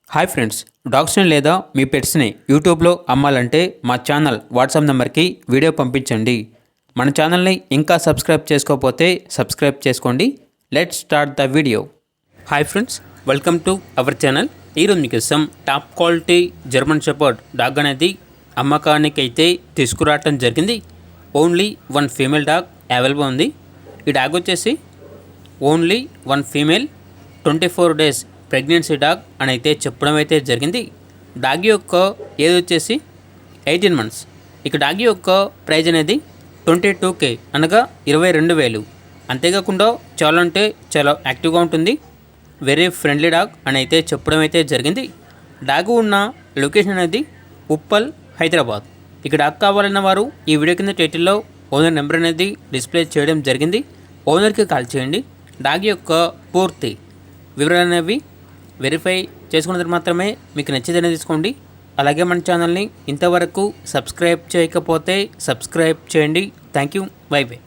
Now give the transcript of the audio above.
Hi friends, డాగ్స్ని లేదా మీ పెట్స్ని యూట్యూబ్లో అమ్మాలంటే మా ఛానల్ వాట్సాప్ నెంబర్కి వీడియో పంపించండి. మన ఛానల్ని ఇంకా సబ్స్క్రైబ్ చేసుకోకపోతే సబ్స్క్రైబ్ చేసుకోండి. Let's start the video. Hi friends, welcome to our channel. ఈరోజు మీకోసం top quality German shepherd dog అనేది అమ్మకానికి అయితే తీసుకురావటం జరిగింది. Only one female dog available ఉంది. ఈ డాగ్ వచ్చేసి only one female 24 days pregnancy dog అని అయితే చెప్పడం అయితే జరిగింది. డాగ్ యొక్క ఏజ్ వచ్చేసి 18 months. ఇక డాగ్ యొక్క ప్రైజ్ అనేది 22K అనగా 22,000. అంతేకాకుండా చాలా అంటే చాలా యాక్టివ్గా ఉంటుంది. వెరీ ఫ్రెండ్లీ డాగ్ అని అయితే చెప్పడం అయితే జరిగింది. డాగ్ ఉన్న లొకేషన్ అనేది ఉప్పల్, హైదరాబాద్. ఇక డాగ్ కావాలన్న వారు ఈ వీడియో కింద టైటిల్లో ఓనర్ నెంబర్ అనేది డిస్ప్లే చేయడం జరిగింది. ఓనర్కి కాల్ చేయండి. డాగ్ యొక్క పూర్తి వివరాలు అనేవి వెరిఫై చేసుకున్న తర్వాత మాత్రమే మీకు నచ్చితేనే తీసుకోండి. అలాగే మన ఛానల్ని ఇంతవరకు సబ్స్క్రైబ్ చేయకపోతే సబ్స్క్రైబ్ చేయండి. Thank you. By by.